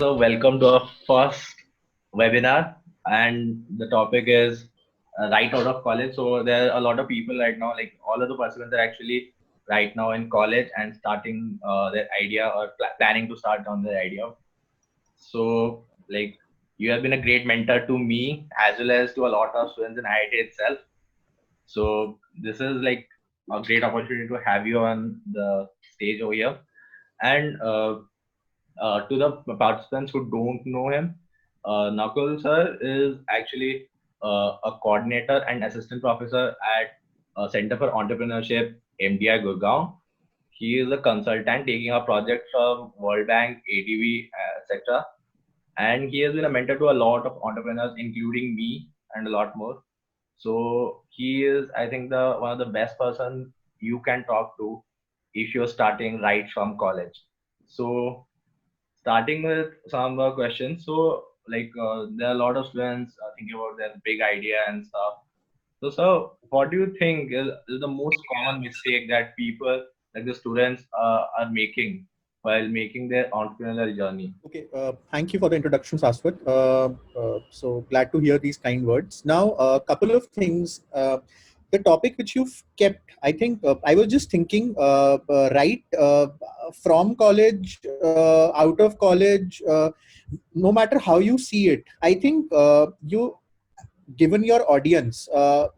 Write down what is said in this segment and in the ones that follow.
So welcome to our first webinar, and the topic is right out of college. So there are a lot of people right now, like all of the participants are actually right now in college and starting their idea or planning to start on their idea. So like you have been a great mentor to me as well as to a lot of students in IIT itself. So this is like a great opportunity to have you on the stage over here. And to the participants who don't know him, Nakul sir is actually a coordinator and assistant professor at Center for Entrepreneurship, MDI Gurgaon. He is a consultant taking a project from World Bank, ADB, etc. And he has been a mentor to a lot of entrepreneurs, including me and a lot more. So he is, I think, the one of the best person you can talk to if you're starting right from college. So starting with some questions. So, there are a lot of students thinking about their big idea and stuff. So, sir, what do you think is the most common mistake that people, like the students, are making while making their entrepreneurial journey? Okay, thank you for the introduction, Saswat. So glad to hear these kind words. Now, a couple of things. The topic which you've kept, I think I was just thinking, right from college, out of college, no matter how you see it, I think given your audience,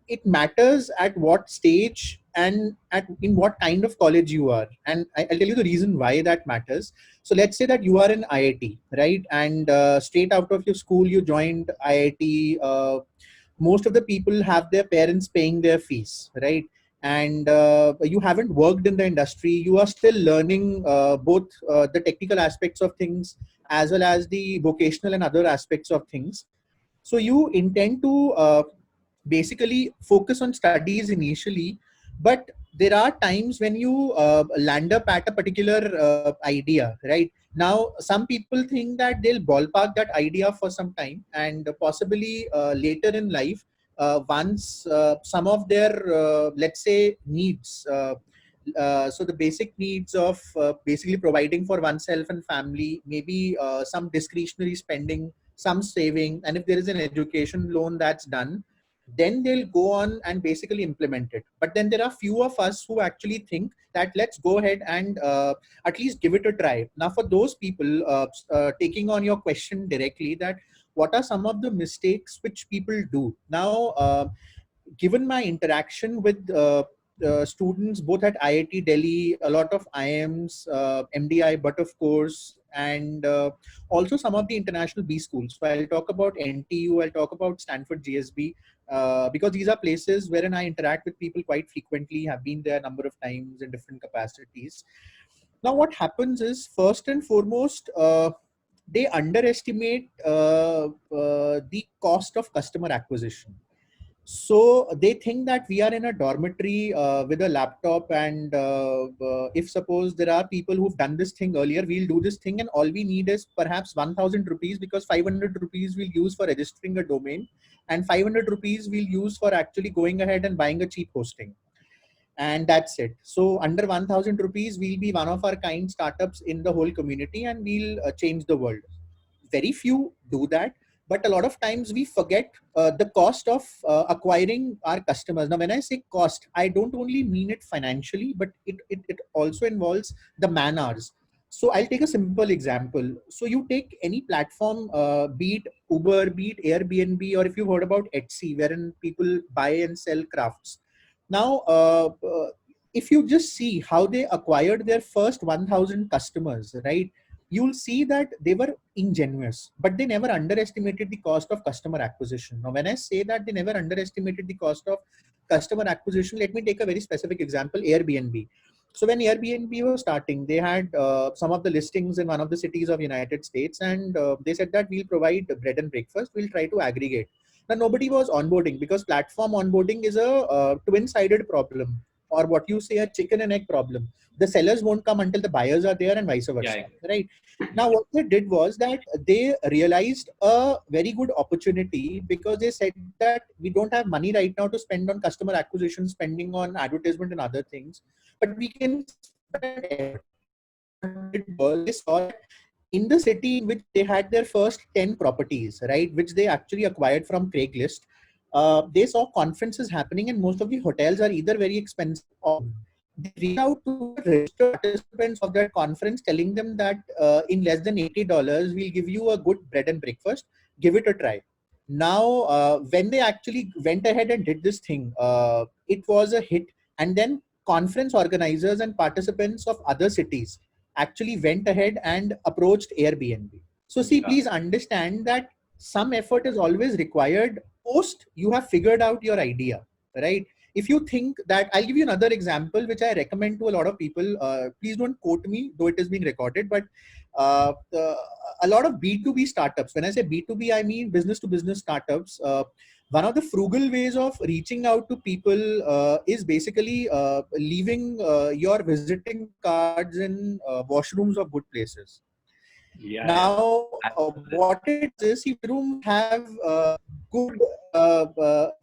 it matters at what stage and at in what kind of college you are. And I'll tell you the reason why that matters. So let's say that you are in IIT, right? And straight out of your school, you joined IIT. Most of the people have their parents paying their fees, right? And you haven't worked in the industry. You are still learning both the technical aspects of things as well as the vocational and other aspects of things. So you intend to basically focus on studies initially, but there are times when you land up at a particular idea, right? Now some people think that they'll ballpark that idea for some time, and possibly later in life, once some of their let's say needs, so the basic needs of basically providing for oneself and family, maybe some discretionary spending, some saving, and if there is an education loan that's done, then they'll go on and basically implement it. But then there are few of us who actually think that let's go ahead and at least give it a try. Now for those people, taking on your question directly, that what are some of the mistakes which people do now, given my interaction with students both at IIT Delhi, a lot of IIMs, MDI, but of course, and also some of the international B schools. So I'll talk about NTU, I'll talk about Stanford GSB, because these are places wherein I interact with people quite frequently, have been there a number of times in different capacities. Now, what happens is, first and foremost, they underestimate the cost of customer acquisition. So they think that we are in a dormitory with a laptop, and if suppose there are people who've done this thing earlier, we'll do this thing, and all we need is perhaps 1,000 rupees, because 500 rupees we'll use for registering a domain, and 500 rupees we'll use for actually going ahead and buying a cheap hosting, and that's it. So under 1,000 rupees, we'll be one of our kind startups in the whole community, and we'll change the world. Very few do that, but a lot of times we forget the cost of acquiring our customers. Now when I say cost, I don't only mean it financially, but it also involves the man hours. So I'll take a simple example. So you take any platform, be it Uber, be it Airbnb, or if you've heard about Etsy, wherein people buy and sell crafts. Now if you just see how they acquired their first 1,000 customers, right, you'll see that they were ingenuous, but they never underestimated the cost of customer acquisition. Now, when I say that they never underestimated the cost of customer acquisition, let me take a very specific example: Airbnb. So when Airbnb was starting, they had some of the listings in one of the cities of United States, and they said that we'll provide bread and breakfast. We'll try to aggregate. Now nobody was onboarding, because platform onboarding is a twin-sided problem, or what you say, a chicken and egg problem. The sellers won't come until the buyers are there, and vice Yeah, versa, right? Now what they did was that they realized a very good opportunity, because they said that we don't have money right now to spend on customer acquisition, spending on advertisement and other things, but we can spend effort. So what they did was they saw that in the city in which they had their first 10 properties, right, which they actually acquired from Craigslist. They saw conferences happening, and most of the hotels are either very expensive or they reach out to the registered participants of that conference, telling them that in less than $80, we'll give you a good bread and breakfast. Give it a try. Now, when they actually went ahead and did this thing, it was a hit. And then conference organizers and participants of other cities actually went ahead and approached Airbnb. So see, Yeah. please understand that some effort is always required post you have figured out your idea, right? If you think that, I'll give you another example which I recommend to a lot of people. Please don't quote me, though it is being recorded, but a lot of B2B startups, when I say B2B, I mean business to business startups. One of the frugal ways of reaching out to people is basically leaving your visiting cards in washrooms of good places. Yeah, yeah. Now, Absolutely. what it does is, if rooms have good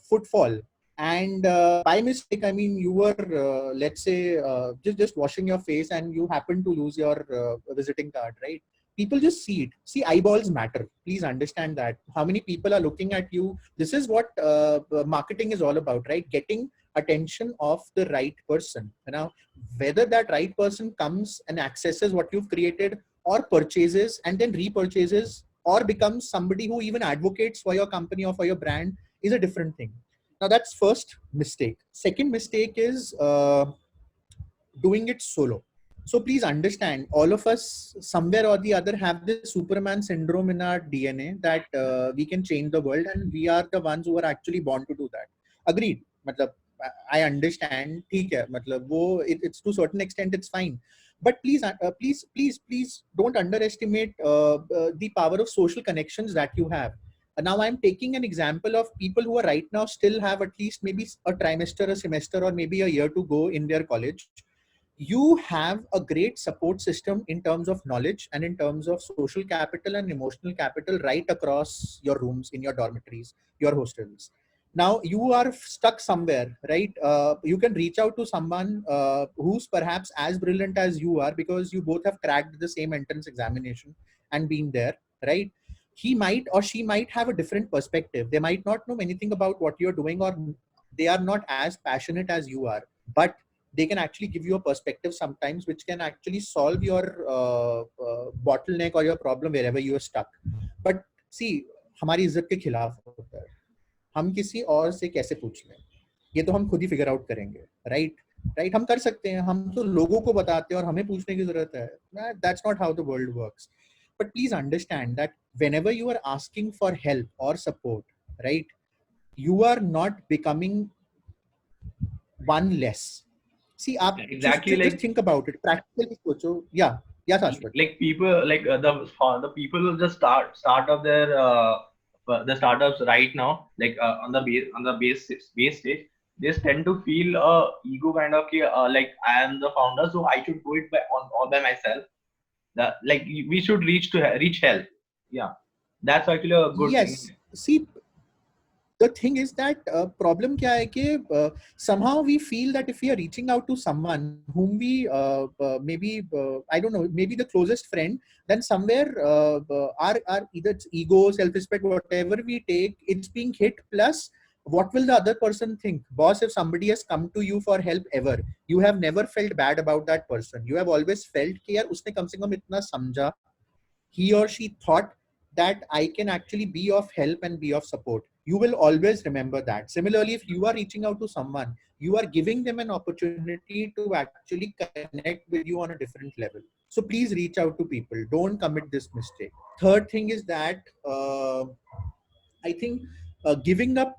footfall, and by mistake, I mean you were, let's say, just washing your face, and you happen to lose your visiting card, right? People just see it. See, eyeballs matter. Please understand that. How many people are looking at you? This is what marketing is all about, right? Getting attention of the right person. Now, whether that right person comes and accesses what you've created, or purchases and then repurchases, or becomes somebody who even advocates for your company or for your brand, is a different thing. Now, that's first mistake. Second mistake is doing it solo. So please understand, all of us somewhere or the other have this Superman syndrome in our DNA, that we can change the world, and we are the ones who are actually born to do that. Agreed. Matlab, I understand. ठीक है. मतलब वो it's to a certain extent it's fine. But please don't underestimate the power of social connections that you have. Now I'm taking an example of people who are right now still have at least maybe a trimester, a semester, or maybe a year to go in their college. You have a great support system in terms of knowledge and in terms of social capital and emotional capital right across your rooms, in your dormitories, your hostels. Now you are stuck somewhere, right? You can reach out to someone who's perhaps as brilliant as you are, because you both have cracked the same entrance examination and been there, right? He might or she might have a different perspective. They might not know anything about what you're doing, or they are not as passionate as you are, but they can actually give you a perspective sometimes which can actually solve your bottleneck or your problem wherever you are stuck. But see, हमारी इज्जत के खिलाफ होता है, हम किसी और से कैसे पूछ लें? ये तो हम खुद ही फिगर आउट करेंगे, राइट? राइट, हम कर सकते हैं, हम तो लोगों को बताते हैं और हमें पूछने की जरूरत है. That's not how the world works. But please understand that whenever you are asking for help or support, right, you are not becoming one less. See, आप Exactly, just like think about it. Practically सोचो. Yeah, Shashwat. like people like the people who just start up their the startups right now, like on the base stage, they just tend to feel ego kind of like I am the founder, so I should do it by on all by myself. That like we should reach help. Yeah, that's actually a good thing. Yes. See, the thing is that problem क्या है कि somehow we feel that if we are reaching out to someone whom we maybe I don't know, maybe the closest friend, then somewhere our either it's ego, self-respect, whatever we take, it's being hit. Plus, what will the other person think? Boss, if somebody has come to you for help ever, you have never felt bad about that person. You have always felt कि यार उसने कम से कम इतना समझा, he or she thought that I can actually be of help and be of support. You will always remember that. Similarly, if you are reaching out to someone, you are giving them an opportunity to actually connect with you on a different level. So please reach out to people. Don't commit this mistake. Third thing is that I think giving up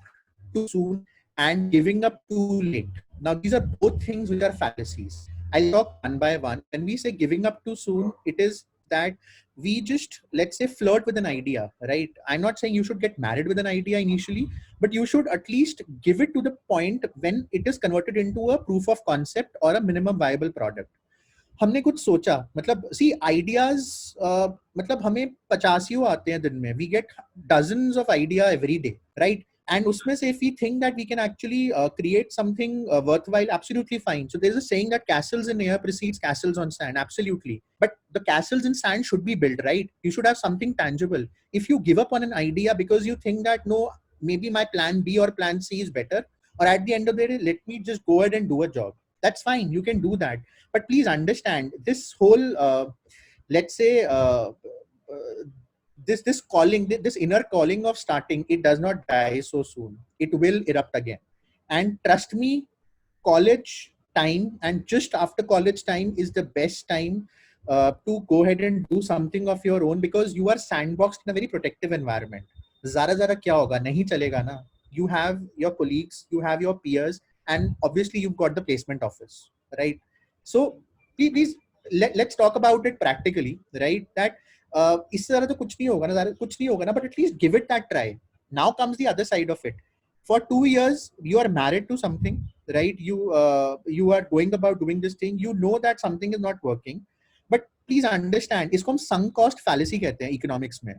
too soon and giving up too late. Now, these are both things which are fallacies. I'll talk one by one. When we say giving up too soon, it is that we just, let's say, flirt with an idea, right? I'm not saying you should get married with an idea initially, but you should at least give it to the point when it is converted into a proof of concept or a minimum viable product. हमने कुछ सोचा, मतलब सी ideas, मतलब हमें 50 आते हैं दिन में. We get dozens of idea every day, right? And usme se if we think that we can actually create something worthwhile, absolutely fine. So there's a saying that castles in air precedes castles on sand. Absolutely. But the castles in sand should be built, right? You should have something tangible. If you give up on an idea because you think that, no, maybe my plan B or plan C is better, or at the end of the day, let me just go ahead and do a job. That's fine. You can do that. But please understand this whole, let's say, this calling, this inner calling of starting, it does not die so soon. It will erupt again. And trust me, college time and just after college time is the best time to go ahead and do something of your own, because you are sandboxed in a very protective environment. Zara zara kya hoga, nahi chalega na. You have your colleagues, you have your peers, and obviously you've got the placement office, right? So please let's talk about it practically, right? That इससे ज़्यादा तो कुछ नहीं होगा ना, ज़्यादा कुछ नहीं होगा ना, but at least give it that try. Now comes the other side of it. For 2 years, you are married to something, right? You are going about doing this thing. You know that something is not working, but please understand, इसको हम sunk cost fallacy कहते हैं economics में,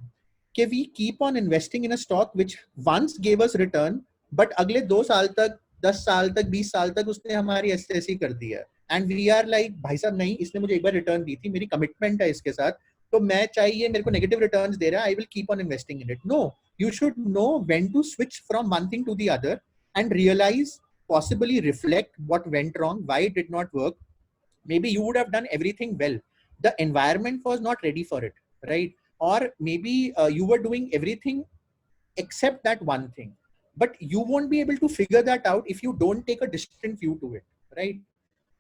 कि we keep on investing in a stock which once gave us return, but अगले 2 साल तक, 10 साल तक, 20 साल तक उसने हमारी ऐसी कर दी है. And we are like, भाई साहब नहीं, इसने मुझे एक बार रिटर्न दी थी, मेरी कमिटमेंट है इसके साथ, तो मैं चाहिए मेरे को नेगेटिव रिटर्न्स दे रहा है, I will keep on investing in it. No, you should know when to switch from one thing to the other and realize, possibly reflect what went wrong, why it did not work. Maybe you would have done everything well, the environment was not ready for it, right? Or maybe you were doing everything except that one thing, but you won't be able to figure that out if you don't take a distant view to it, right?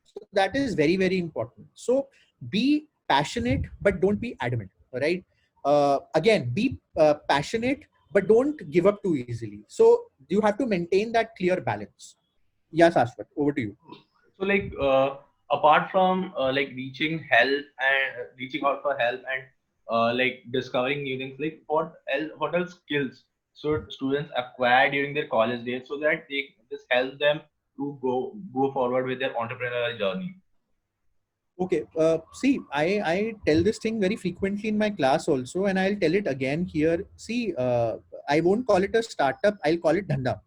So that is very, very important. So be passionate, but don't be adamant, right? Again, be passionate, but don't give up too easily. So you have to maintain that clear balance. Yes, Ashwat, over to you. So like apart from like reaching out for help and like discovering new things, like what else skills should students acquire during their college days so that they just help them to go forward with their entrepreneurial journey? Okay, see, I tell this thing very frequently in my class also, and I'll tell it again here. See, I won't call it a startup, I'll call it धंधा.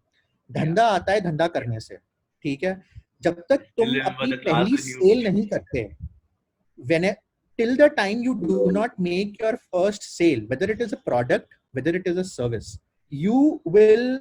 धंधा आता है धंधा करने से, ठीक है? जब तक तुम अपनी पहली सेल नहीं करते, till the time you do not make your first sale, whether it is a product, whether it is a service, you will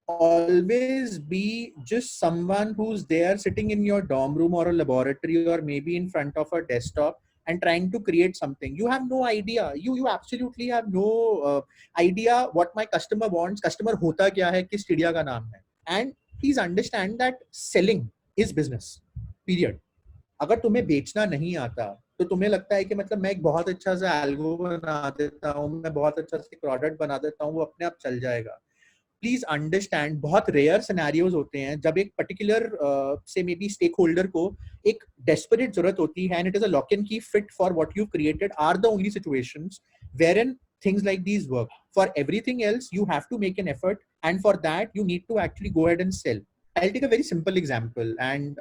always be just someone who's there sitting in your dorm room or a laboratory or maybe in front of a desktop and trying to create something. You have no idea. You absolutely have no idea what my customer wants. Customer hota kya hai, kis चिड़िया का नाम है. And please understand that selling is business. Period. अगर तुम्हें बेचना नहीं आता तो तुम्हें लगता है कि मतलब मैं एक बहुत अच्छा सा एल्गो बना देता हूँ, मैं बहुत अच्छा सा प्रोडक्ट बना देता हूँ, वो अपने आप चल जाएगा. प्लीज अंडरस्टैंड, बहुत रेयर सिनेरियोज होते हैं जब एक पर्टिकुलर से मे बी स्टेक होल्डर को एक डेस्परेट जरूरत होती है, and it is a lock and key fit for what you created are the only situations wherein things like these work. For everything else, you have to make an effort, and for that, you need to actually go ahead and sell. I'll take a very simple example, and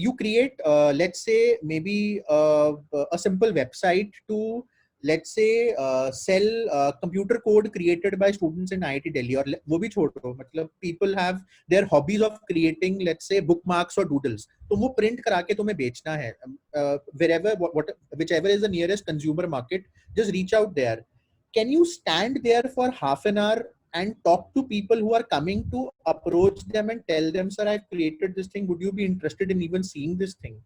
you create let's say maybe a simple website to, let's say sell computer code created by students in IIT Delhi, और वो भी छोड़ो, मतलब people have their hobbies of creating, let's say bookmarks or doodles, तो वो print करा के तुम्हें बेचना है, wherever whichever is the nearest consumer market, just reach out there. Can you stand there for half an hour and talk to people who are coming to approach them and tell them, sir, I've created this thing, would you be interested in even seeing this thing?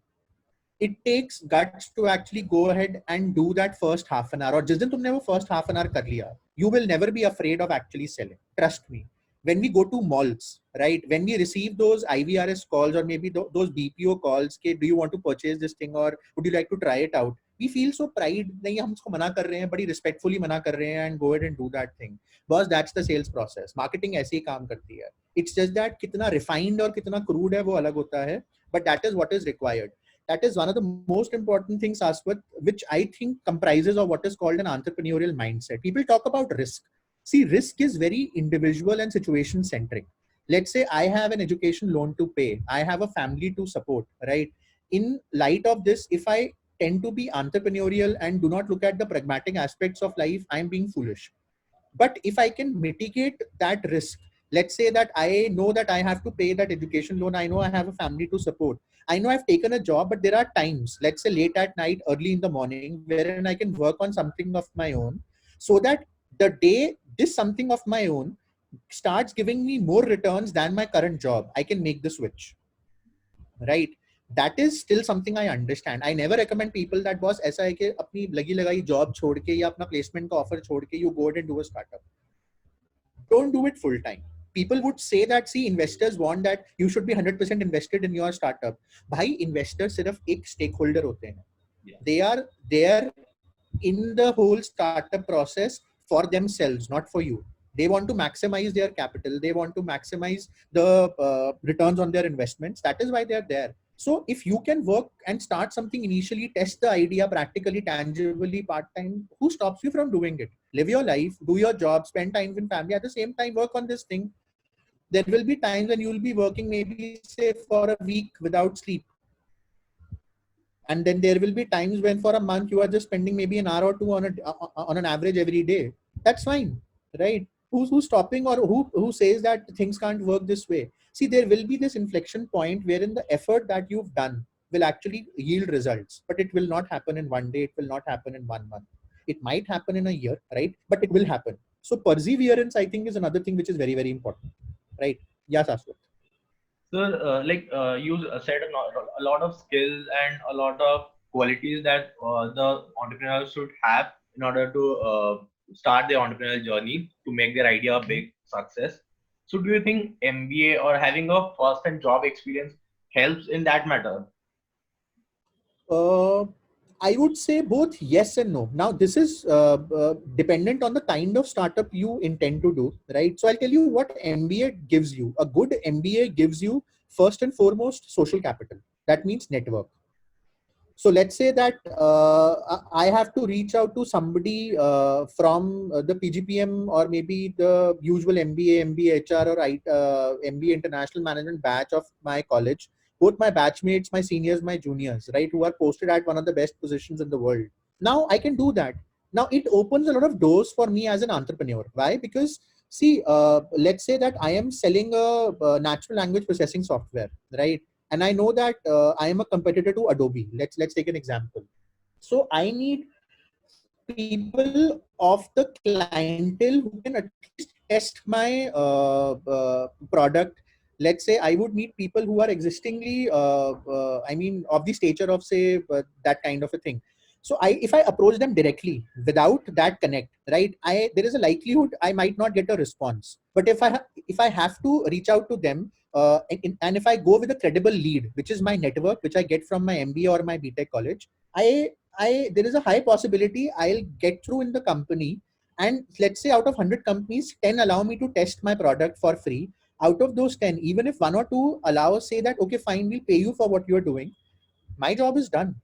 It takes guts to actually go ahead and do that first half an hour. और जिस दिन तुमने वो first half an hour कर लिया, you will never be afraid of actually selling. Trust me. When we go to malls, right, when we receive those IVRS calls or maybe those BPO calls, के do you want to purchase this thing or would you like to try it out, we feel so pride, नहीं हम उसको मना कर रहे हैं, बड़ी respectfully मना कर रहे हैं, and go ahead and do that thing. Because that's the sales process. Marketing ऐसे ही काम करती है. It's just that कितना refined और कितना crude है वो अलग होता है, but that is what is required. That is one of the most important things, Aswat, which I think comprises of what is called an entrepreneurial mindset. People talk about risk. See, risk is very individual and situation centric. Let's say I have an education loan to pay. I have a family to support, right? In light of this, if I tend to be entrepreneurial and do not look at the pragmatic aspects of life, I'm being foolish. But if I can mitigate that risk, let's say that I know that I have to pay that education loan, I know I have a family to support, I know I've taken a job, but there are times, let's say late at night, early in the morning, wherein I can work on something of my own, so that the day this something of my own starts giving me more returns than my current job, I can make the switch, right? That is still something I understand. I never recommend people that boss ऐसा है कि अपनी लगी लगाई job छोड़ के या अपना placement का offer छोड़ के you go ahead and do a startup. Don't do it full time. People would say that, see, investors want that you should be 100% invested in your startup. भाई investors सिर्फ एक stakeholder होते हैं. Yeah. They are there in the whole startup process for themselves, not for you. They want to maximize their capital. They want to maximize the returns on their investments. That is why they are there. So if you can work and start something initially, test the idea practically, tangibly, part-time, who stops you from doing it? Live your life, do your job, spend time with family, at the same time work on this thing. There will be times when you will be working maybe say for a week without sleep. And then there will be times when for a month you are just spending maybe an hour or two on an average every day. That's fine, right? Who's stopping, or who says that things can't work this way? See, there will be this inflection point wherein the effort that you've done will actually yield results, but it will not happen in one day. It will not happen in 1 month. It might happen in a year, right? But it will happen. So perseverance, I think, is another thing which is very, very important, right? Yes, Ashwat. So, you said a lot of skills and a lot of qualities that the entrepreneur should have in order to start their entrepreneurial journey to make their idea a big success. So, do you think MBA or having a first-hand job experience helps in that matter? Uh, I would say both yes and no. Now, this is dependent on the kind of startup you intend to do, right? So, I'll tell you what MBA gives you. A good MBA gives you, first and foremost, social capital. That means network. So let's say that I have to reach out to somebody from the PGPM or maybe the usual MBA, MBA HR or MBA International Management batch of my college, both my batchmates, my seniors, my juniors, right, who are posted at one of the best positions in the world. Now I can do that. Now it opens a lot of doors for me as an entrepreneur. Why? Because see, let's say that I am selling a natural language processing software, right? And I know that I am a competitor to Adobe. Let's take an example. So I need people of the clientele who can at least test my product. Let's say I would need people who are existingly, I mean, of the stature of say that kind of a thing. So if I approach them directly without that connect, right, there is a likelihood I might not get a response. But if I have to reach out to them, and if I go with a credible lead, which is my network, which I get from my MBA or my BTech college, there is a high possibility I'll get through in the company. And let's say out of 100 companies, 10 allow me to test my product for free. Out of those 10, even if one or two allow us, say that, okay, fine, we'll pay you for what you're doing, my job is done,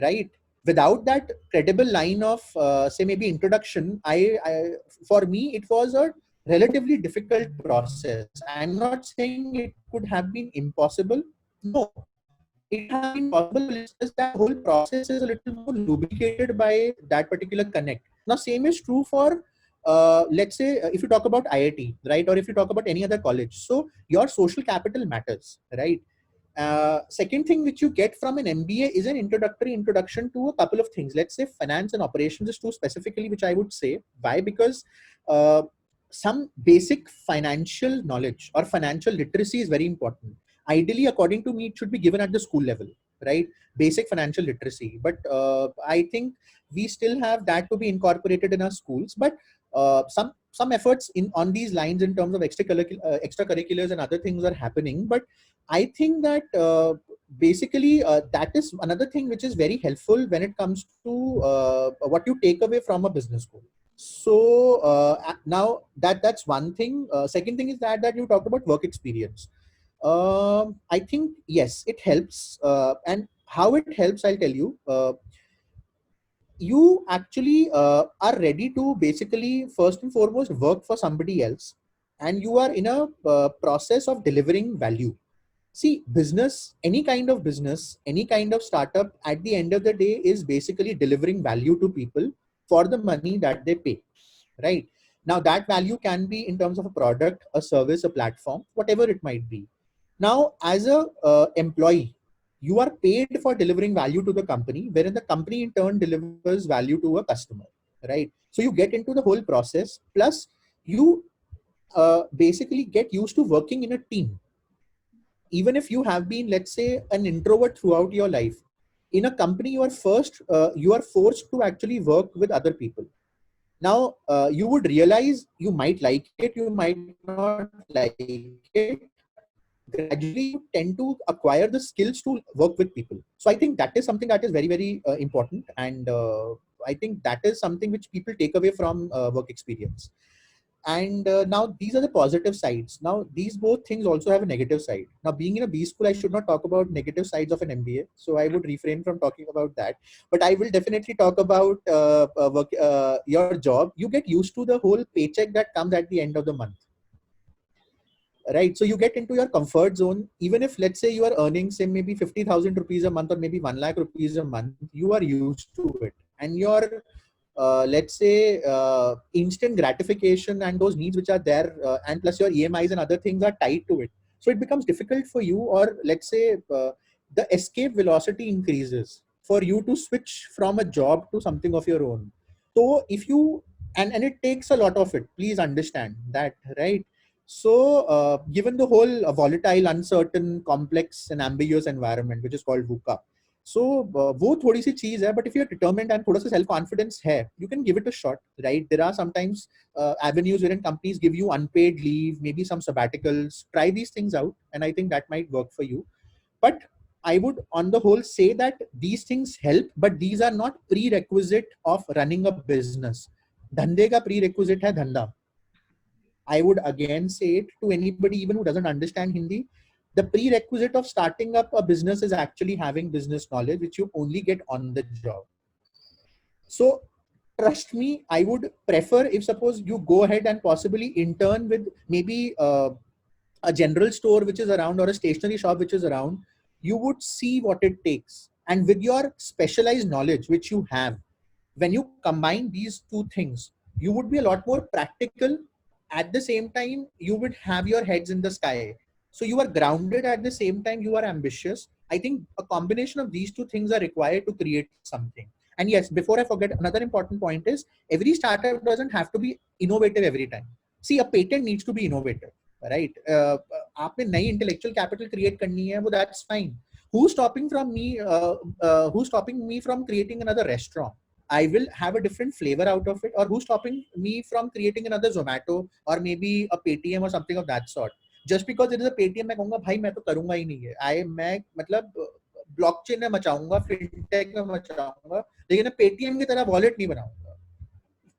right? Without that credible line of, say, maybe introduction, for me, it was a relatively difficult process. I'm not saying it could have been impossible. No, it could have been possible. It's just that the whole process is a little more lubricated by that particular connect. Now, same is true for, let's say, if you talk about IIT, right, or if you talk about any other college. So your social capital matters, right? Second thing which you get from an MBA is an introduction to a couple of things. Let's say finance and operations is two specifically, which I would say. Why? Because some basic financial knowledge or financial literacy is very important. Ideally, according to me, it should be given at the school level, right? Basic financial literacy. But I think we still have that to be incorporated in our schools. But some efforts in on these lines in terms of extracurriculars and other things are happening. But I think that basically that is another thing which is very helpful when it comes to what you take away from a business school. So now that's one thing. Second thing is that you talked about work experience. I think yes, it helps, and how it helps, I'll tell you. You actually are ready to basically first and foremost work for somebody else, and you are in a process of delivering value. See, business, any kind of startup, at the end of the day is basically delivering value to people for the money that they pay, right? Now that value can be in terms of a product, a service, a platform, whatever it might be. Now, as a employee, you are paid for delivering value to the company, wherein the company in turn delivers value to a customer, right? So you get into the whole process. Plus, you basically get used to working in a team. Even if you have been, let's say, an introvert throughout your life, in a company, you are forced to actually work with other people. Now, you would realize you might like it, you might not like it, but gradually you tend to acquire the skills to work with people. So I think that is something that is very, very important. And I think that is something which people take away from work experience. And now these are the positive sides. Now, these both things also have a negative side. Now, being in a B school, I should not talk about negative sides of an MBA. So I would refrain from talking about that. But I will definitely talk about your job. You get used to the whole paycheck that comes at the end of the month, right? So you get into your comfort zone. Even if, let's say, you are earning, say, maybe 50,000 rupees a month or maybe 1 lakh rupees a month, you are used to it. And your let's say instant gratification and those needs which are there, and plus your EMIs and other things are tied to it. So it becomes difficult for you, or let's say the escape velocity increases for you to switch from a job to something of your own. So if you, and it takes a lot of it, please understand that, right? So given the whole volatile, uncertain, complex and ambiguous environment which is called VUCA, so वो थोड़ी सी चीज है, but if you're determined and थोड़ा सा self confidence है, you can give it a shot, right? There are sometimes avenues wherein companies give you unpaid leave, maybe some sabbaticals. Try these things out, and I think that might work for you. But I would, on the whole, say that these things help, but these are not prerequisite of running a business. धंधे का prerequisite है धंधा. I would again say it to anybody even who doesn't understand Hindi. The prerequisite of starting up a business is actually having business knowledge, which you only get on the job. So trust me, I would prefer, if suppose you go ahead and possibly intern with maybe a general store which is around, or a stationery shop which is around, you would see what it takes. And with your specialized knowledge which you have, when you combine these two things, you would be a lot more practical. At the same time, you would have your heads in the sky. So you are grounded, at the same time you are ambitious. I think a combination of these two things are required to create something. And yes, before I forget, another important point is every startup doesn't have to be innovative every time. See, a patent needs to be innovative, right? आपने नई intellectual capital create करनी है, वो that's fine. Who's stopping me from creating another restaurant? I will have a different flavor out of it. Or who's stopping me from creating another Zomato or maybe a Paytm or something of that sort? Just because it is a Paytm, मैं कहूँगा भाई मैं तो करूँगा ही नहीं है. मैं मतलब ब्लॉकचेन में मचाऊंगा, फिनटेक में मचाऊंगा, लेकिन पेटीएम की तरह वॉलेट नहीं बनाऊंगा.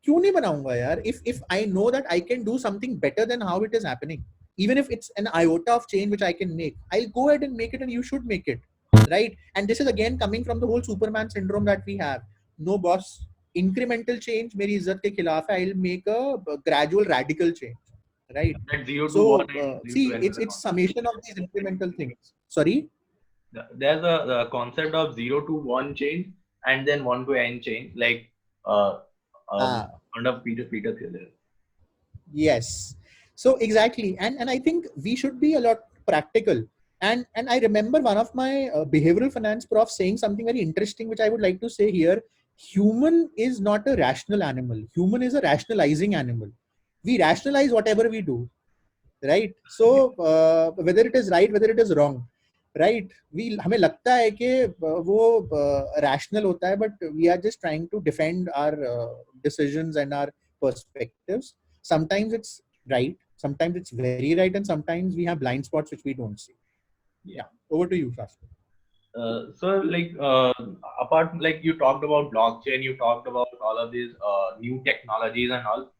क्यों नहीं बनाऊंगा यार? If I know that I can do something better than how it is happening, even if it's an iota of change which I can make, I'll go ahead and make it, and you should make it, right? And this is again coming from the whole Superman syndrome that we have. No boss, incremental change मेरी इज्जत के खिलाफ है. I'll make a gradual radical change, right? That 0 to So 1 and 0 see, to n it's summation of these incremental things. Sorry. There's a concept of 0 to 1 change and then 1 to n change, like uh, Ah. under Peter Thiel. Yes. So exactly, and I think we should be a lot practical. And I remember one of my behavioral finance prof saying something very interesting, which I would like to say here. Human is not a rational animal. Human is a rationalizing animal. We rationalize whatever we do, right? So whether it is right, whether it is wrong, right? We हमें लगता है कि वो rational होता है, but we are just trying to defend our decisions and our perspectives. Sometimes it's right, sometimes it's very right, and sometimes we have blind spots which we don't see. Yeah. Over to you, Shastra. So like apart, like you talked about blockchain, you talked about all of these new technologies and all.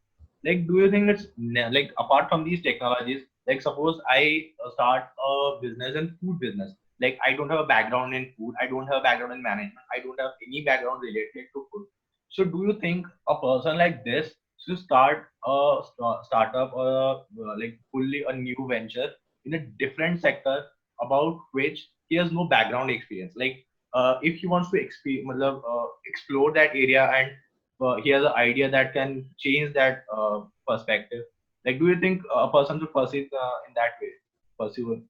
Like, do you think it's like apart from these technologies, like suppose I start a business in food business. Like I don't have a background in food, I don't have a background in management, I don't have any background related to food. So do you think a person like this should start a startup or like fully a new venture in a different sector about which he has no background experience? Like if he wants to explore that area and he has an idea that can change that perspective? Like, do you think a person should proceed in that way? Pursue it?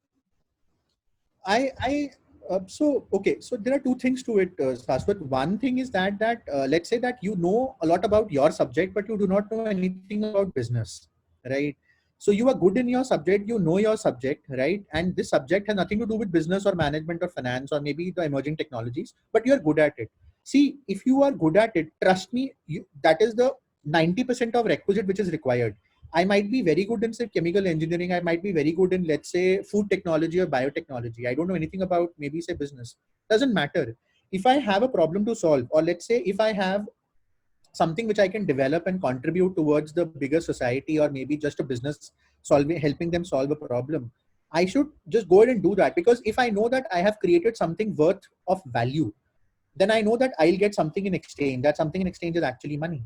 So okay, so there are two things to it, Saswat. One thing is that let's say that you know a lot about your subject, but you do not know anything about business, right? So you are good in your subject, you know your subject, right? And this subject has nothing to do with business or management or finance or maybe the emerging technologies, but you are good at it. See, if you are good at it, trust me, that is the 90% of requisite which is required. I might be very good in say chemical engineering. I might be very good in let's say food technology or biotechnology. I don't know anything about maybe say business. Doesn't matter. If I have a problem to solve, or let's say if I have something which I can develop and contribute towards the bigger society or maybe just a business solving, helping them solve a problem, I should just go ahead and do that, because if I know that I have created something worth of value, then I know that I'll get something in exchange. That something in exchange is actually money,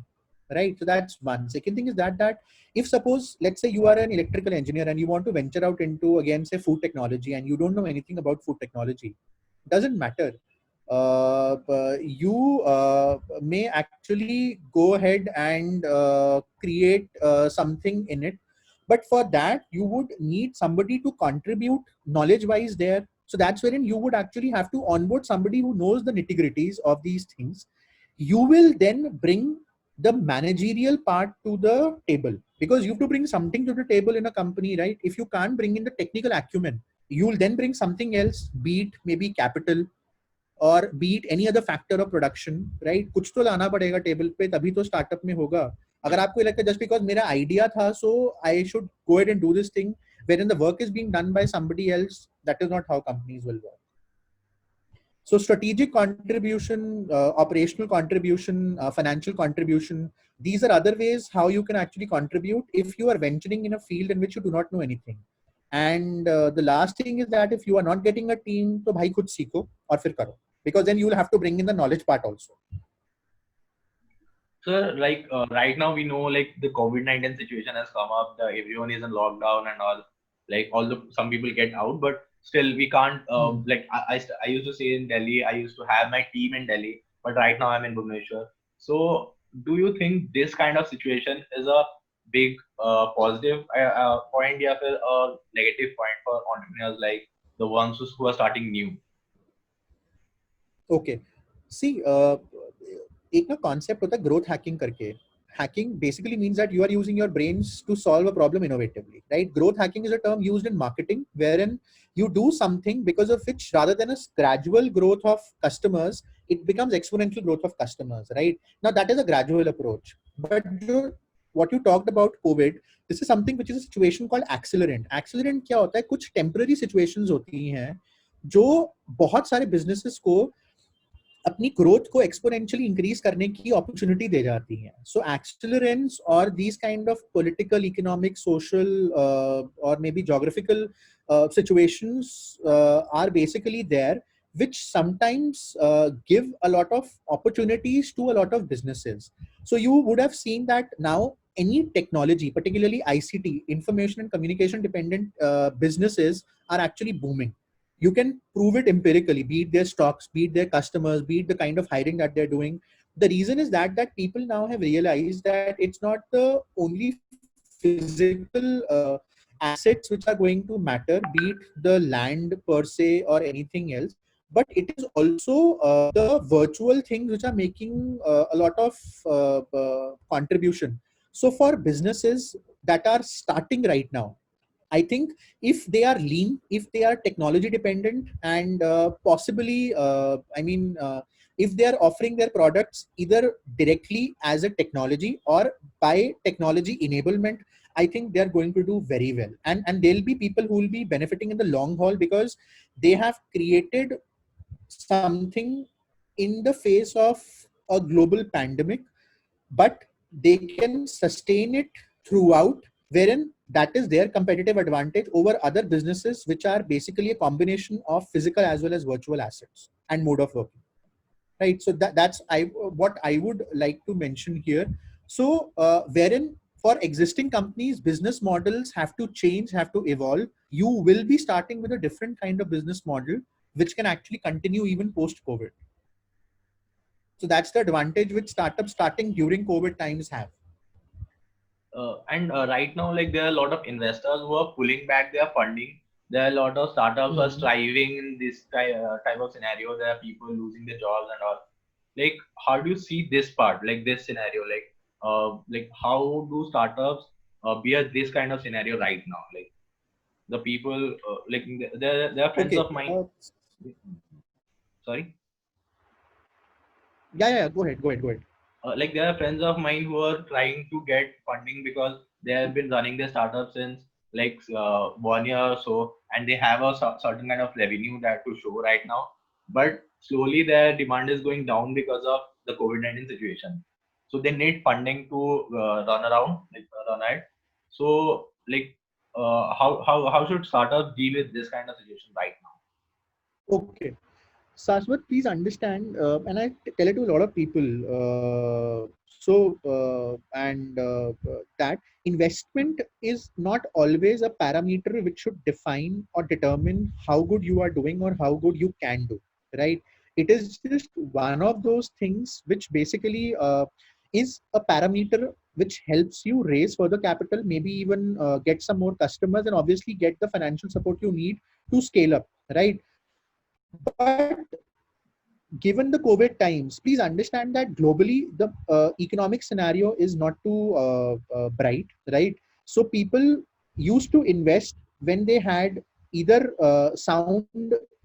right? So that's one. Second thing is that if suppose let's say you are an electrical engineer and you want to venture out into again say food technology and you don't know anything about food technology, doesn't matter. You may actually go ahead and create something in it, but for that you would need somebody to contribute knowledge wise there. So that's wherein you would actually have to onboard somebody who knows the nitty gritties of these things. You will then bring the managerial part to the table, because you have to bring something to the table in a company, right? If you can't bring in the technical acumen, you will then bring something else, be it maybe capital और beat any other factor of production, right? कुछ तो लाना पड़ेगा table पे, तभी तो startup में होगा. अगर आपको लगता है जस्ट बिकॉज मेरा आइडिया था so I should go ahead and do this thing wherein the work is being done by somebody else, that is not how companies will work. So strategic contribution, operational contribution, financial contribution, these are other ways how you can actually contribute if you are venturing in a field in which you do not know anything. And the last thing is that if you are not getting a team, तो भाई खुद सीखो और फिर करो, because then you will have to bring in the knowledge part also. So, like right now, we know like the COVID-19 situation has come up. Everyone is in lockdown and all. Like, although some people get out, but still we can't. Like I used to say in Delhi, I used to have my team in Delhi, but right now I'm in Bhubaneswar. So, do you think this kind of situation is a big positive point, or a negative point for entrepreneurs like the ones who are starting new? Okay. See, एक ना concept होता है growth hacking करके. Hacking basically means that you are using your brains to solve a problem innovatively, right? Growth hacking is a term used in marketing wherein you do something because of which, rather than a gradual growth of customers, it becomes exponential growth of customers, right? Now that is a gradual approach. But what you talked about COVID, this is something which is a situation called accelerant. Accelerant क्या होता है? कुछ temporary situations होती हैं जो बहुत सारे businesses को अपनी ग्रोथ को एक्सपोनेंशियली इंक्रीज करने की अपॉर्चुनिटी दे जाती हैं. सो एक्सेलरेंस और these kind of political, economic, social और maybe geographical situations are basically there, which sometimes give a lot of opportunities to a lot of businesses. So you would have seen that now any technology, particularly ICT, information and communication dependent businesses are actually booming. You can prove it empirically, be it their stocks, be it their customers, be it the kind of hiring that they're doing. The reason is that people now have realized that it's not the only physical assets which are going to matter, be it the land per se or anything else, but it is also the virtual things which are making a lot of contribution. So for businesses that are starting right now, I think if they are lean, if they are technology dependent, and possibly, if they are offering their products either directly as a technology or by technology enablement, I think they are going to do very well. And there'll be people who will be benefiting in the long haul because they have created something in the face of a global pandemic, but they can sustain it throughout, wherein that is their competitive advantage over other businesses which are basically a combination of physical as well as virtual assets and mode of working, right? So that's what I would like to mention here. So wherein for existing companies, business models have to change, have to evolve. You will be starting with a different kind of business model which can actually continue even post COVID. So that's the advantage which startups starting during COVID times have. And right now, like there are a lot of investors who are pulling back their funding. There are a lot of startups who are Hmm. striving in this type of scenario. There are people losing their jobs and all. Like, how do you see this part, like this scenario? Like how do startups bear this kind of scenario right now? Like the people, like there are friends Okay. of mine. Sorry. Yeah, yeah, yeah. Go ahead. Go ahead. Go ahead. Like there are friends of mine who are trying to get funding because they have been running their startup since like 1 year or so, and they have a certain kind of revenue that to show right now. But slowly their demand is going down because of the COVID-19 situation. So they need funding to run around, like run it. So like how should startups deal with this kind of situation right now? Okay. Saswat, please understand, and I tell it to a lot of people. That investment is not always a parameter which should define or determine how good you are doing or how good you can do, right? It is just one of those things which basically is a parameter which helps you raise further capital, maybe even get some more customers, and obviously get the financial support you need to scale up, right? But given the COVID times, please understand that globally the economic scenario is not too bright, right? So people used to invest when they had either sound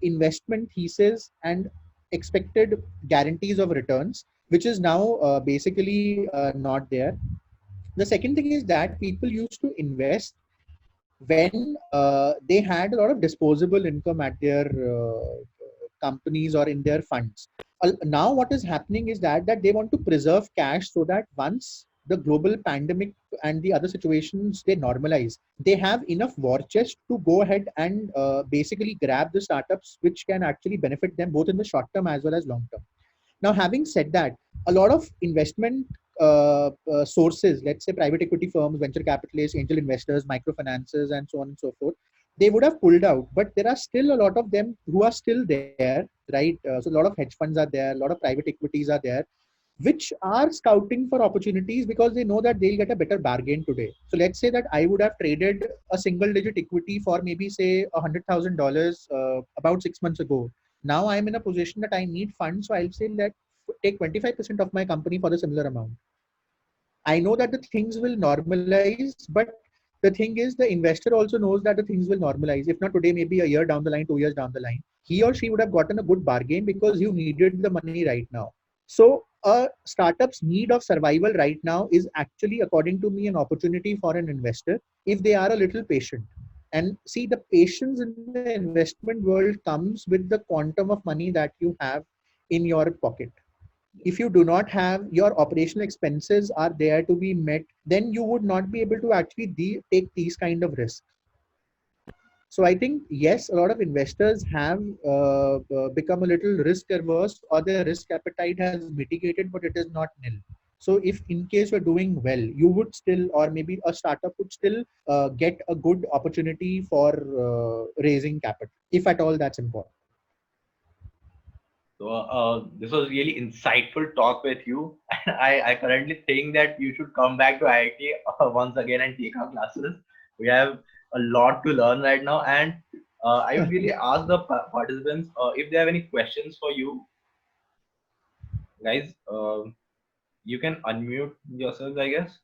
investment thesis and expected guarantees of returns, which is now basically not there. The second thing is that people used to invest when they had a lot of disposable income at their companies or in their funds. Now what is happening is that they want to preserve cash so that once the global pandemic and the other situations they normalize, they have enough war chest to go ahead and basically grab the startups which can actually benefit them both in the short term as well as long term. Now, having said that, a lot of investment sources, let's say private equity firms, venture capitalists, angel investors, microfinances, and so on and so forth, they would have pulled out, but there are still a lot of them who are still there, right? So a lot of hedge funds are there, a lot of private equities are there, which are scouting for opportunities because they know that they'll get a better bargain today. So let's say that I would have traded a single digit equity for maybe say $100,000 about 6 months ago. Now I'm in a position that I need funds, so I'll say that take 25% of my company for the similar amount. I know that the things will normalize, but the thing is, the investor also knows that the things will normalize. If not today, maybe a year down the line, 2 years down the line, he or she would have gotten a good bargain because you needed the money right now. So, a startup's need of survival right now is actually, according to me, an opportunity for an investor if they are a little patient. And see, the patience in the investment world comes with the quantum of money that you have in your pocket. If you do not have your operational expenses are there to be met, then you would not be able to actually take these kind of risks. So I think yes, a lot of investors have become a little risk averse, or their risk appetite has mitigated, but it is not nil. So if in case you're doing well, you would still, or maybe a startup would still get a good opportunity for raising capital, if at all that's important. So this was really insightful talk with you. I currently think that you should come back to IIT once again and take our classes. We have a lot to learn right now, and I would really ask the participants if they have any questions for you guys. You can unmute yourselves, I guess.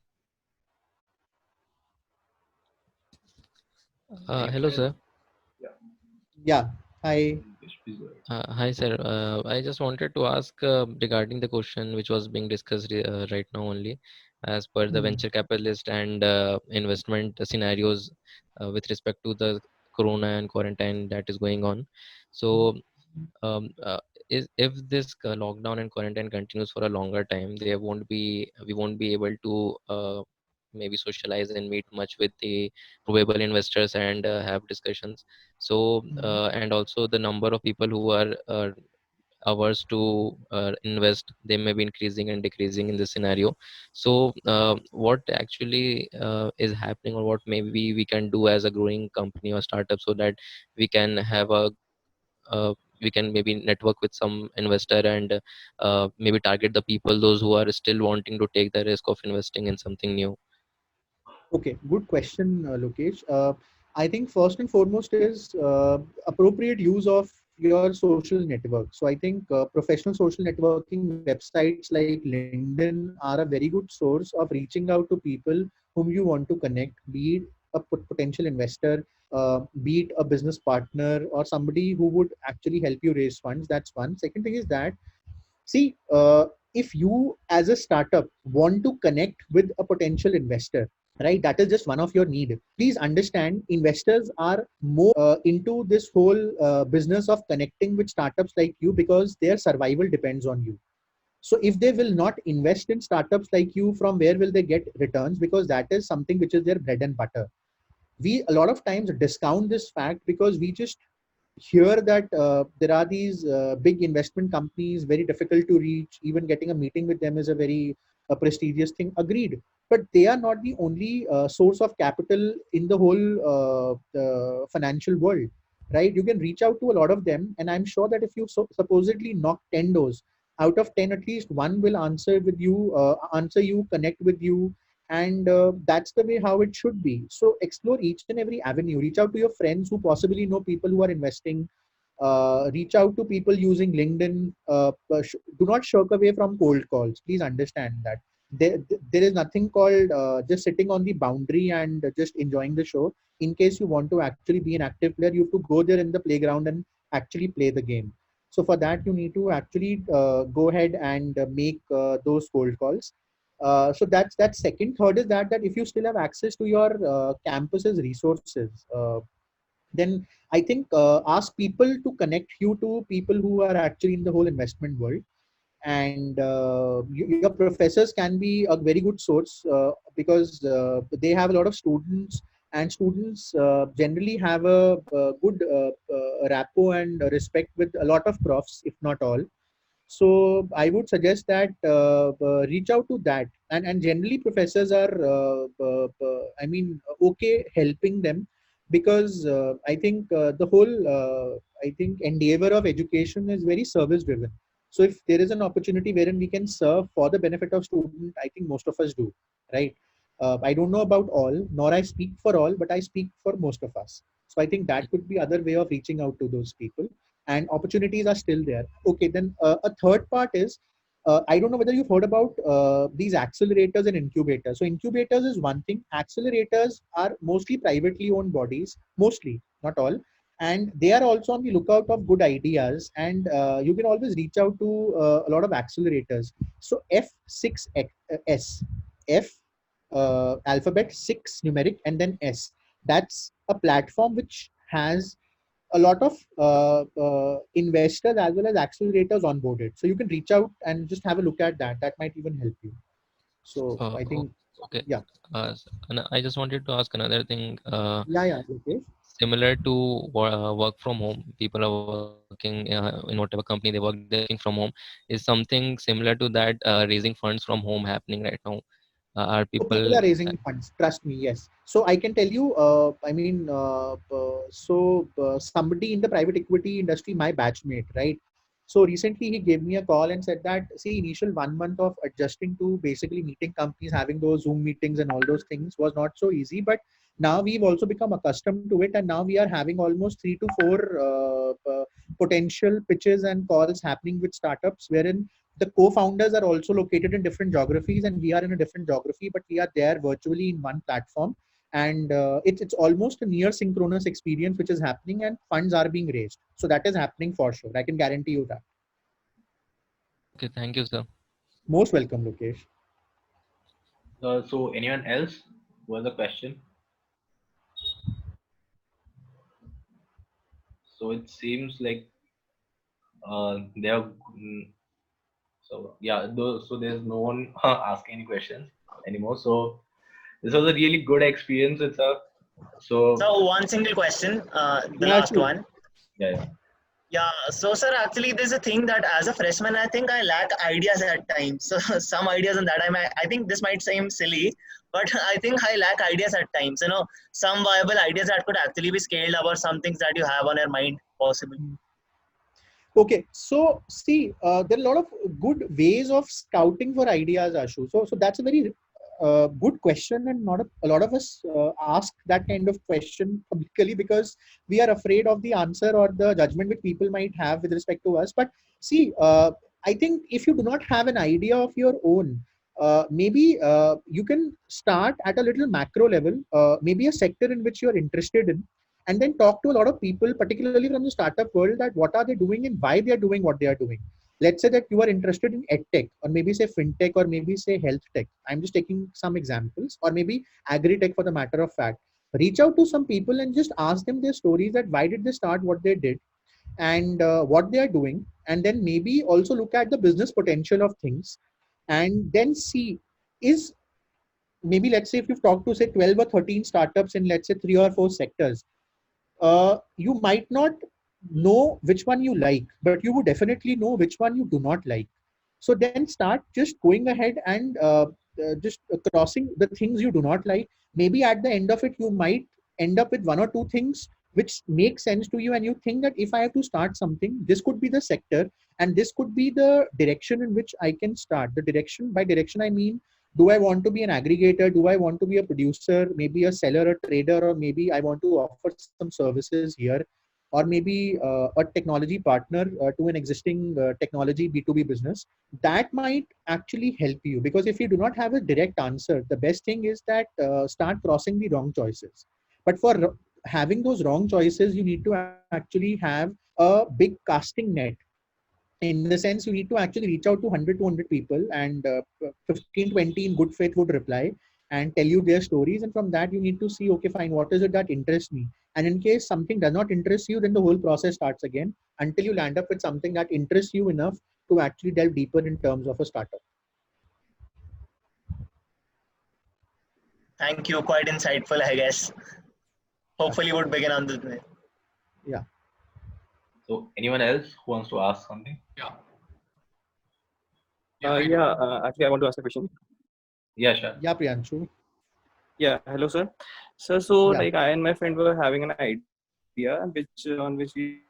Any Hello, questions? sir. Yeah, Yeah. Hi. please go ahead. Hi, sir. I just wanted to ask regarding the question which was being discussed right now only, as per the Hmm. venture capitalist and investment scenarios with respect to the corona and quarantine that is going on. So, um, uh, if this lockdown and quarantine continues for a longer time, we won't be able to maybe socialize and meet much with the probable investors and have discussions. So and also the number of people who are averse to invest, they may be increasing and decreasing in this scenario. So what actually is happening, or what maybe we can do as a growing company or startup, so that we can have a we can maybe network with some investor and maybe target the people those who are still wanting to take the risk of investing in something new. Okay, good question, Lokesh. I think first and foremost is appropriate use of your social network. So I think professional social networking websites like LinkedIn are a very good source of reaching out to people whom you want to connect, be it a potential investor, be it a business partner, or somebody who would actually help you raise funds. That's one. Second thing is that, see, if you as a startup want to connect with a potential investor, right, that is just one of your need. Please understand, investors are more into this whole business of connecting with startups like you because their survival depends on you. So if they will not invest in startups like you, from where will they get returns? Because that is something which is their bread and butter. We a lot of times discount this fact because we just hear that there are these big investment companies, very difficult to reach. Even getting a meeting with them is a very prestigious thing. Agreed, but they are not the only source of capital in the whole financial world, right? You can reach out to a lot of them, and I'm sure that if you supposedly knock 10 doors, out of 10 at least one will answer you, connect with you, and that's the way how it should be. So explore each and every avenue. Reach out to your friends who possibly know people who are investing. Reach out to people using LinkedIn. Do not shirk away from cold calls. Please understand that there is nothing called just sitting on the boundary and just enjoying the show. In case you want to actually be an active player, you have to go there in the playground and actually play the game. So for that, you need to actually go ahead and make those cold calls. So that's second. Third is that if you still have access to your campus's resources, then I think ask people to connect you to people who are actually in the whole investment world. And your professors can be a very good source because they have a lot of students, and students generally have a good rapport and respect with a lot of profs, if not all. So I would suggest that reach out to that, and generally professors are I mean okay helping them, because I think the whole I think endeavor of education is very service driven. So if there is an opportunity wherein we can serve for the benefit of student, I think most of us do, right? I don't know about all, nor I speak for all, but I speak for most of us. So I think that could be other way of reaching out to those people, and opportunities are still there. Okay, then a third part is, I don't know whether you've heard about these accelerators and incubators. So incubators is one thing. Accelerators are mostly privately owned bodies, mostly, not all, and they are also on the lookout of good ideas. And you can always reach out to a lot of accelerators. So F6S, F alphabet 6 numeric and then S. That's a platform which has a lot of investors as well as accelerators onboarded. So you can reach out and just have a look at that. That might even help you. So I think, Okay. yeah, And I just wanted to ask another thing. yeah, okay. Similar to work from home, people are working in whatever company they work, they're working from home. Is something similar to that raising funds from home happening right now? Are So people people are raising funds. Trust me, yes. So I can tell you. I mean, somebody in the private equity industry, my batchmate, right? So recently he gave me a call and said that, see, initial 1 month of adjusting to basically meeting companies, having those Zoom meetings and all those things was not so easy. But now we've also become accustomed to it, and now we are having almost 3 to 4 potential pitches and calls happening with startups, wherein the co-founders are also located in different geographies, and we are in a different geography, but we are there virtually in one platform. And it's almost a near synchronous experience which is happening, and funds are being raised. So that is happening for sure. I can guarantee you that. okay? Thank you, sir. Most welcome, Lokesh. So anyone else was a question? So it seems like they are. So yeah, so there's no one asking any questions anymore. So this was a really good experience. It's a so So one single question, the Yeah, last shoot. one. yeah. Yeah, so sir, actually, there's a thing that as a freshman, I think I lack ideas at times. So some ideas on that, I think this might seem silly, but I think I lack ideas at times. Some viable ideas that could actually be scaled up, or some things that you have on your mind, possible. Okay, so see, there are a lot of good ways of scouting for ideas, Ashu. So that's a very good question, and not a lot of us ask that kind of question publicly because we are afraid of the answer or the judgment which people might have with respect to us. But see, I think if you do not have an idea of your own, maybe you can start at a little macro level, maybe a sector in which you are interested in, and then talk to a lot of people, particularly from the startup world, that what are they doing and why they are doing what they are doing. Let's say that you are interested in edtech, or maybe say fintech, or maybe say health tech. I'm just taking some examples, or maybe agri-tech for the matter of fact. Reach out to some people and just ask them their stories, that why did they start what they did, and what they are doing, and then maybe also look at the business potential of things, and then see, is, maybe let's say if you've talked to say 12 or 13 startups in, let's say, 3 or 4 sectors, you might not know which one you like, but you would definitely know which one you do not like. So then start just going ahead and just crossing the things you do not like. Maybe at the end of it, you might end up with 1 or 2 things which make sense to you, and you think that if I have to start something, this could be the sector, and this could be the direction in which I can start. The direction, by direction I mean, do I want to be an aggregator? Do I want to be a producer, maybe a seller, a trader, or maybe I want to offer some services here, or maybe a technology partner to an existing technology B2B business? That might actually help you, because if you do not have a direct answer, the best thing is that start crossing the wrong choices. But for having those wrong choices, you need to actually have a big casting net, in the sense you need to actually reach out to 100 200 people, and 15 20 in good faith would reply and tell you their stories, and from that you need to see, okay, fine, what is it that interests me, and in case something does not interest you, then the whole process starts again until you land up with something that interests you enough to actually delve deeper in terms of a startup. Thank you. Quite insightful, I guess. Hopefully, would begin on this. Yeah. So anyone else who wants to ask something? Actually, I want to ask a question. Yeah, sure. Yeah, Priyanshu. Yeah, hello, sir. So Yeah. like I and my friend were having an idea which we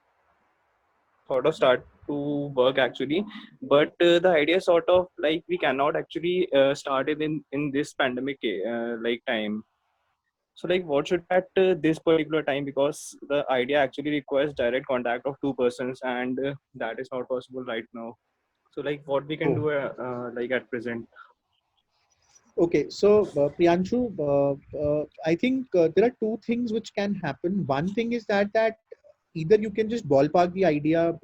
sort of start to work actually, but the idea sort of like we cannot actually start it in this pandemic like time. So like what should at this particular time, because the idea actually requires direct contact of two persons, and that is not possible right now. So like what we can Oh. do like at present. Okay, so Priyanshu, I think there are 2 things which can happen. One thing is that either you can just ballpark the idea,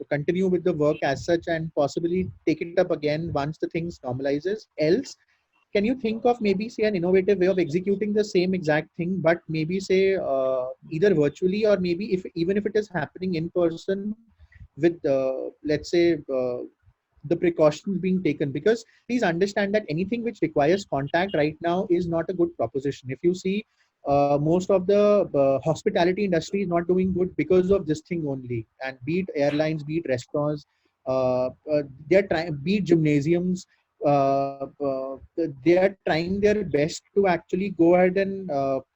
continue with the work as such, and possibly take it up again once the things normalizes. Else, can you think of maybe say an innovative way of executing the same exact thing, but maybe say either virtually, or maybe if even if it is happening in person, with let's say the precautions being taken, because please understand that anything which requires contact right now is not a good proposition. If you see, most of the hospitality industry is not doing good because of this thing only, and be it airlines, be it restaurants, they're trying, be it gymnasiums, they are trying their best to actually go ahead and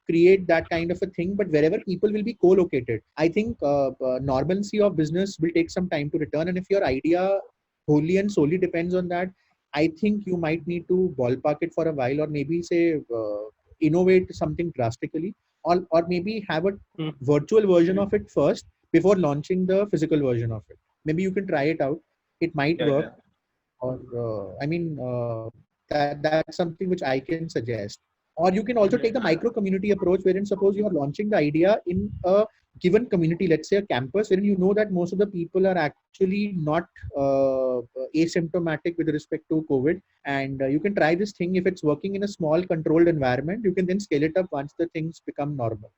create that kind of a thing, but wherever people will be co-located, I think normalcy of business will take some time to return. And if your idea wholly and solely depends on that, I think you might need to ballpark it for a while, or maybe say innovate something drastically, or maybe have a Hmm. virtual version of it first before launching the physical version of it. Maybe you can try it out. It might Yeah, work, yeah. or I mean, that's something which I can suggest. Or you can also take the micro community approach, wherein suppose you are launching the idea in a given community, let's say a campus, wherein you know that most of the people are actually not uh, asymptomatic with respect to COVID, and you can try this thing. If it's working in a small controlled environment, you can then scale it up once the things become normal.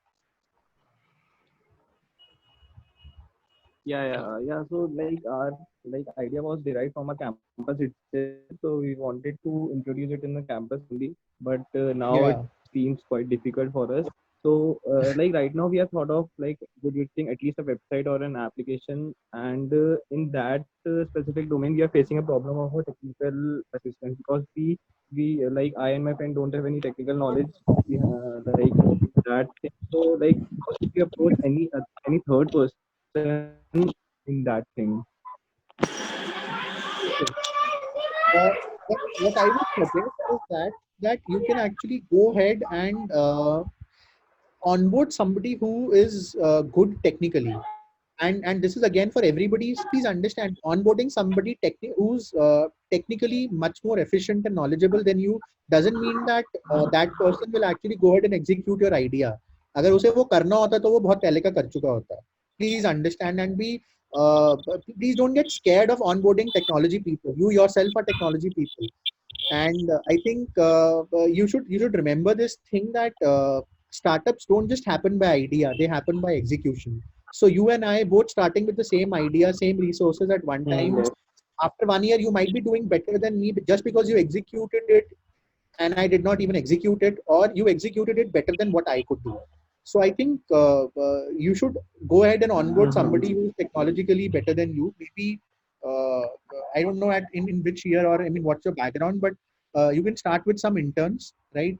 Yeah. So like our like idea was derived from a campus itself. So we wanted to introduce it in the campus only, but now it Yeah. seems quite difficult for us. So like right now we have thought of like producing at least a website or an application, and in that specific domain we are facing a problem of a technical assistance, because we like I and my friend don't have any technical knowledge. We like that thing. So like how should we approach any third person in that thing? Okay. What I would suggest is that that you can actually go ahead and onboard somebody who is good technically. And this is again for everybody. Please understand, onboarding somebody who's technically much more efficient and knowledgeable than you doesn't mean that that person will actually go ahead and execute your idea. अगर उसे वो करना होता तो वो बहुत पहले का कर चुका होता. Please understand and be please don't get scared of onboarding technology people. You yourself are technology people. And I think you should remember this thing that startups don't just happen by idea, they happen by execution. So you and I both starting with the same idea, same resources at one time. Yes. After 1 year, you might be doing better than me just because you executed it and I did not even execute it, or you executed it better than what I could do. So I think you should go ahead and onboard somebody who's technologically better than you. Maybe uh, I don't know in which year, or I mean what's your background, but you can start with some interns, right?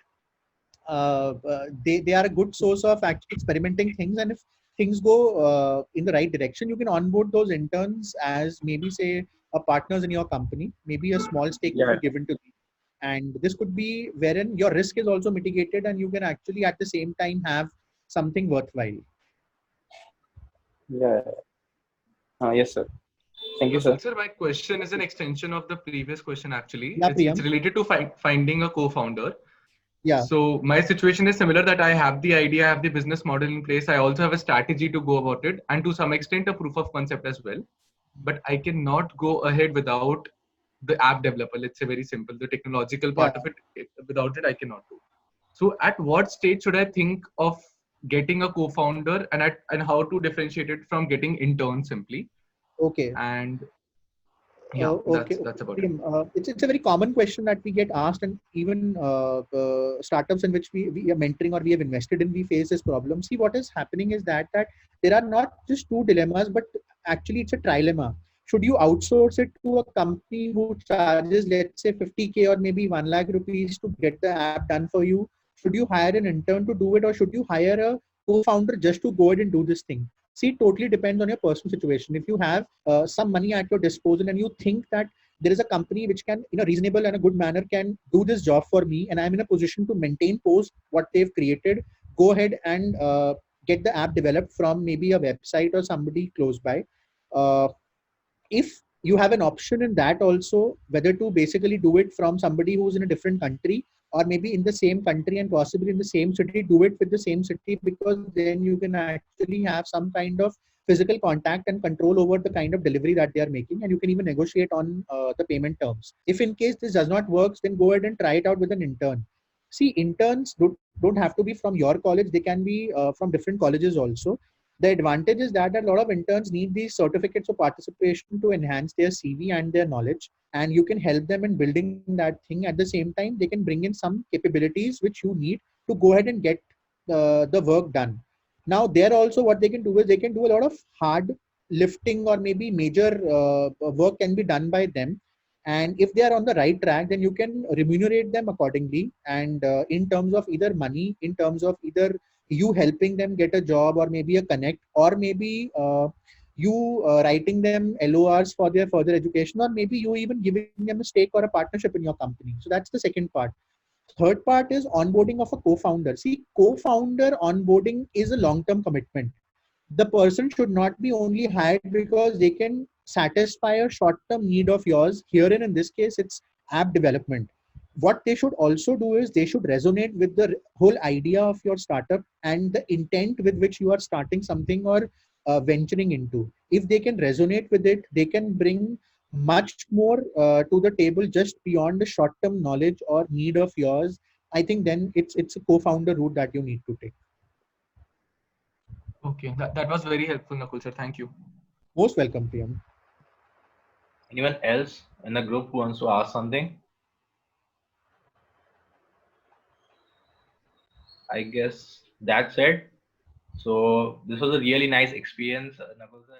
They are a good source of actually experimenting things, and if things go in the right direction, you can onboard those interns as maybe say a partners in your company. Maybe a small stake will Yeah. be given to them, and this could be wherein your risk is also mitigated and you can actually at the same time have something worthwhile. Yeah. Yes, sir. Thank you, sir. Sir, my question is an extension of the previous question. Actually, Yeah, it's Priyam. related to finding a co-founder. Yeah. So my situation is similar, that I have the idea, I have the business model in place. I also have a strategy to go about it, and to some extent a proof of concept as well. But I cannot go ahead without the app developer. Let's say very simple, the technological Yeah. part of it. Without it, I cannot do. So at what stage should I think of getting a co-founder, and how to differentiate it from getting intern simply? Okay. And yeah, Okay. that's about it. Priyam, it's a very common question that we get asked, and even startups in which we are mentoring or we have invested in, we face this problem. See, what is happening is that there are not just two dilemmas, but actually it's a trilemma. Should you outsource it to a company who charges, let's say, 50K or maybe 1 lakh rupees to get the app done for you? Should you hire an intern to do it, or should you hire a co-founder just to go ahead and do this thing? See, it totally depends on your personal situation. If you have some money at your disposal and you think that there is a company which can, in a reasonable and a good manner, can do this job for me, and I'm in a position to maintain post what they've created, go ahead and get the app developed from maybe a website or somebody close by. Uh, if you have an option in that also, whether to basically do it from somebody who's in a different country, or maybe in the same country and possibly in the same city, do it with the same city, because then you can actually have some kind of physical contact and control over the kind of delivery that they are making, and you can even negotiate on the payment terms. If in case this does not work, then go ahead and try it out with an intern. See, interns don't have to be from your college, they can be from different colleges also. The advantage is that a lot of interns need these certificates of participation to enhance their CV and their knowledge, and you can help them in building that thing. At the same time, they can bring in some capabilities which you need to go ahead and get the work done. Now, there also what they can do is they can do a lot of hard lifting, or maybe major work can be done by them. And if they are on the right track, then you can remunerate them accordingly. And in terms of either money, in terms of either you helping them get a job, or maybe a connect, or maybe you writing them LORs for their further education, or maybe you even giving them a stake or a partnership in your company. So that's the second part. Third part is onboarding of a co-founder. See, co-founder onboarding is a long-term commitment. The person should not be only hired because they can satisfy a short-term need of yours. Herein, in this case, it's app development. What they should also do is they should resonate with the whole idea of your startup and the intent with which you are starting something or venturing into. If they can resonate with it, they can bring much more to the table just beyond the short-term knowledge or need of yours. I think then it's a co-founder route that you need to take. Okay, that was very helpful, Nakul sir. Thank you. Most welcome, Priyam. Anyone else in the group who wants to ask something? I guess that's it. So this was a really nice experience, Nakul sir.